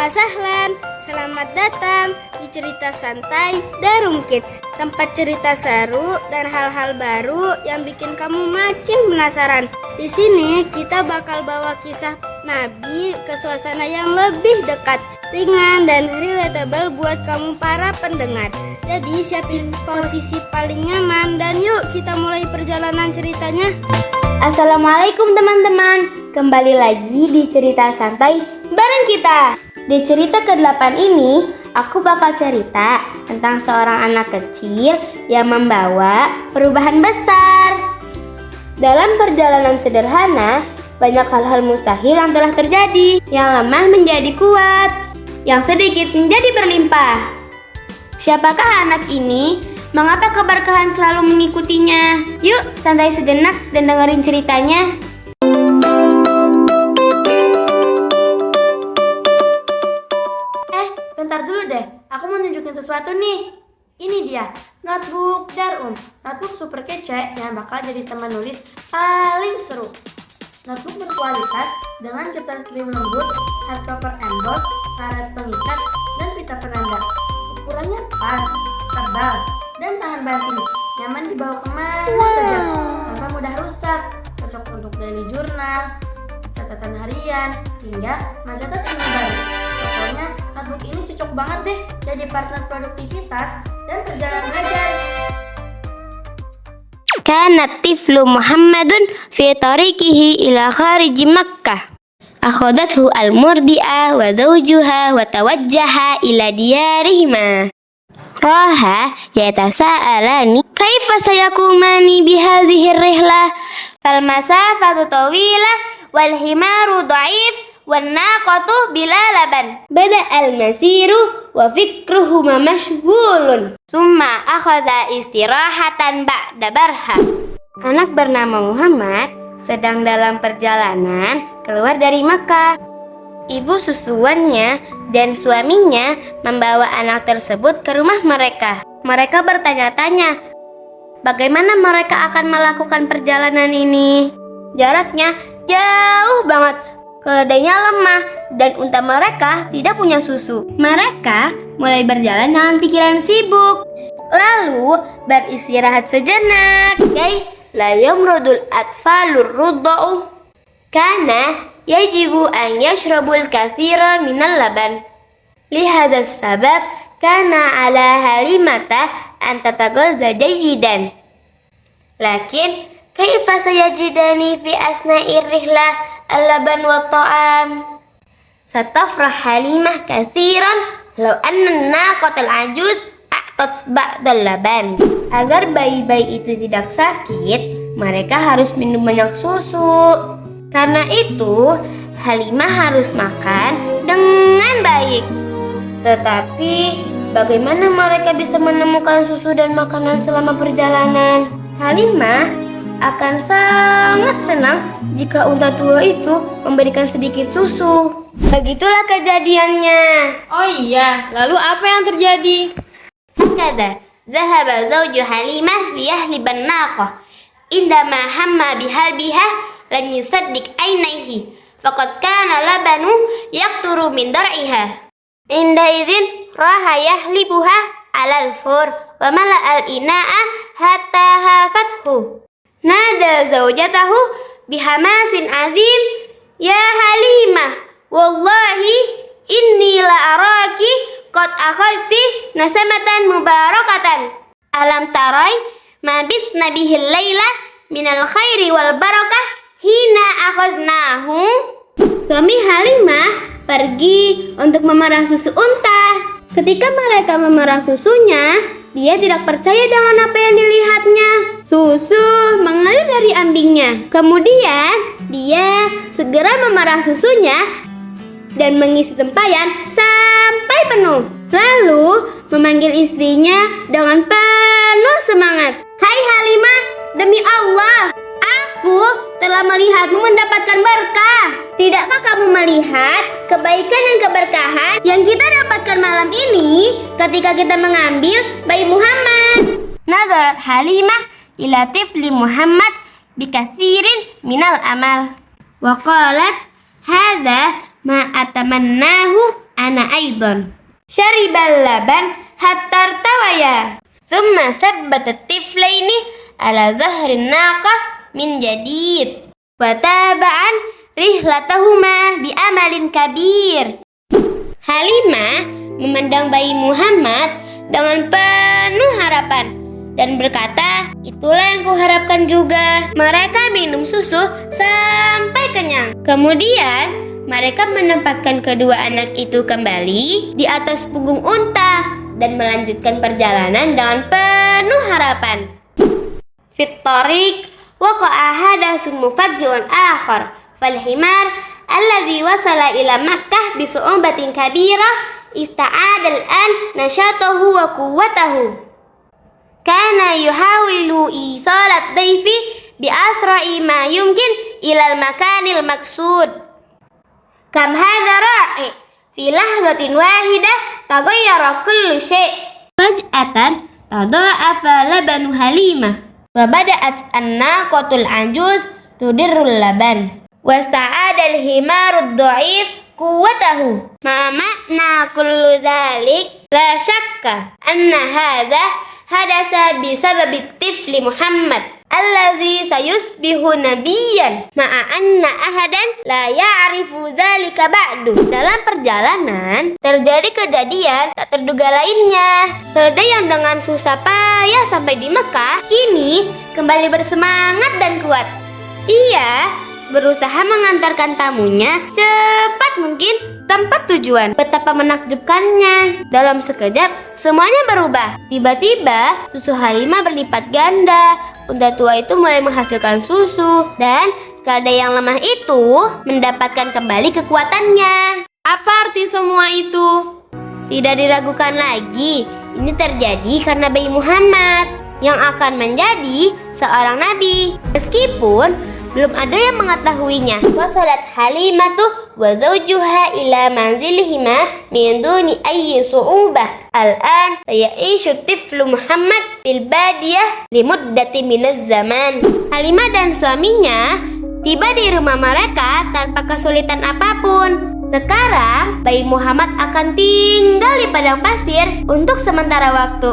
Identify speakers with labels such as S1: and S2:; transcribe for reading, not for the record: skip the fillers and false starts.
S1: Ahlan, selamat datang di Cerita Santai Darum Kids. Tempat cerita seru dan hal-hal baru yang bikin kamu makin penasaran. Di sini kita bakal bawa kisah Nabi ke suasana yang lebih dekat, ringan dan relatable buat kamu para pendengar. Jadi siapin posisi paling nyaman dan yuk kita mulai perjalanan ceritanya.
S2: Assalamualaikum teman-teman, kembali lagi di Cerita Santai bareng kita. Di cerita ke-8 ini, aku bakal cerita tentang seorang anak kecil yang membawa perubahan besar. Dalam perjalanan sederhana, banyak hal-hal mustahil yang telah terjadi. Yang lemah menjadi kuat, yang sedikit menjadi berlimpah. Siapakah anak ini? Mengapa keberkahan selalu mengikutinya? Yuk, santai sejenak dan dengerin ceritanya. Bentar dulu deh, aku mau nunjukin sesuatu nih. Ini dia, notebook Darum. Notebook super kece yang bakal jadi teman nulis paling seru. Notebook berkualitas dengan kertas krim lembut, hardcover emboss, karet pengikat, dan pita penanda. Ukurannya pas, tebal, dan tahan banting. Nyaman dibawa kemana saja, tanpa mudah rusak. Cocok untuk daily journal, catatan harian, hingga mencatat ilmu baru. Pokoknya notebook ini cocok banget deh jadi partner produktivitas dan perjalanan belajar. Kana tiflu Muhammadun fi tariqihi ila kharij Makkah. Akhadathu al-murdi'ah wa zawjuha wa tawajjaha ila diyarihima. Raha yatasaalani kaifa sayakumani bihadhihi ar-rihlah fal masafatu tawilah wal himaru dha'if wan naqatu bila laban. Bada al-masiru wa fikruhuma mashghulun. Summa akhadha istirahatan ba'da barha. Anak bernama Muhammad sedang dalam perjalanan keluar dari Makkah. Ibu susuannya dan suaminya membawa anak tersebut ke rumah mereka. Mereka bertanya-tanya, bagaimana mereka akan melakukan perjalanan ini? Jaraknya jauh banget, keledainya lemah, dan unta mereka tidak punya susu. Mereka mulai berjalan dengan pikiran sibuk, lalu beristirahat sejenak. La yamrudul atfalur rudda'u kana yajibu an yashrabul katsira minal laban. Lihadha sabab kana ala halimata an tatagazza jayidan. Lakin kaifa sayajidani fi asna'ir rihlah al-laban wa ta'am. Satafrah halimah katsiran law anna naqatal ajuz a'tat ba'dal laban. Agar bayi-bayi itu tidak sakit, mereka harus minum banyak susu. Karena itu, Halimah harus makan dengan baik. Tetapi, bagaimana mereka bisa menemukan susu dan makanan selama perjalanan? Halimah akan sangat senang jika unta tua itu memberikan sedikit susu. Begitulah kejadiannya.
S1: Oh iya, lalu apa yang terjadi?
S2: Hakada, zahaba zawju Halimah liyahliban naqah. Indama hamma bihalbiha lam yusaddiq ainaihi faqad kana labanu yaqturu min dar'iha. Inda idzin raha yahlibuha 'alal fur wa mala'al ina'a hatta hafathu. Nada zawjatahu bihamasin 'azim, ya Halimah, wallahi inni la araki qad akhadti nasamatan mubarakatan. Alam tarai ma bisna bihil laila minal khairi wal barakah hina akhaznahu. Suami Halimah pergi untuk memerah susu unta. Ketika mereka memerah susunya, dia tidak percaya dengan apa yang dilihatnya. Susu mengalir dari ambingnya. Kemudian dia segera memerah susunya dan mengisi tempayan sampai penuh. Lalu memanggil istrinya dengan penuh semangat. Hai Halimah, demi Allah, aku telah melihatmu mendapatkan berkah. Tidakkah kamu melihat kebaikan dan keberkahan yang kita dapatkan malam ini ketika kita mengambil bayi Muhammad? Nazarat Halimah ila tifli Muhammad bikathirin minal amal. Wa qalat hadha ma atamannahu ana aidan. Syaribal laban hatta irtawaya. Thumma thabbata at-tiflaini ala zahrin naqah min jadid. Wa taba'an rihlatahuma bi amalin kabir. Halimah memandang bayi Muhammad dengan penuh harapan dan berkata, itulah yang kuharapkan juga. Mereka minum susu sampai kenyang. Kemudian mereka menempatkan kedua anak itu kembali di atas punggung unta dan melanjutkan perjalanan dengan penuh harapan. Fit tariq waqa'a hadasun mufajji'un akhar fal himar alladhi wasala ila Makkah bi su'ubatin kabirah ista'ada al-an nashatahu wa quwwatahu. Kana yuhawilu isalat dayfi bi asra'i ma yumkin ilal makanil maksud. Kam hadha ra'i fi lahdatin wahidah taghayyara kullu syai'. Faj'atan tada'afa labanu Halimah wa bada'at an-naqatul ajuz tudirrul laban wasta'ada al-himarud dha'if quwwatahu. Ma ma'na kullu dhalik la syakka anna hadha hadasa bisababi tifli Muhammad allazi sayusbihu nabiyyan ma'a anna ahadan la ya'rifu dzalika ba'du. Dalam perjalanan terjadi kejadian tak terduga lainnya. Keledai yang dengan susah payah sampai di Mekah kini kembali bersemangat dan kuat. Ia berusaha mengantarkan tamunya cepat mungkin tempat tujuan. Betapa menakjubkannya. Dalam sekejap semuanya berubah. Tiba-tiba susu Halimah berlipat ganda. Unta tua itu mulai menghasilkan susu dan keledai yang lemah itu mendapatkan kembali kekuatannya.
S1: Apa arti semua itu?
S2: Tidak diragukan lagi, ini terjadi karena bayi Muhammad yang akan menjadi seorang nabi. Meskipun belum ada yang mengetahuinya. Wasalat Halimatu wa zawjuha ila manzilihima min duni ayyi su'ubah. Al-an saya'ishu tiflu Muhammad bil badiyah limuddati minaz zaman. Halimah dan suaminya tiba di rumah mereka tanpa kesulitan apapun. Sekarang bayi Muhammad akan tinggal di padang pasir untuk sementara waktu.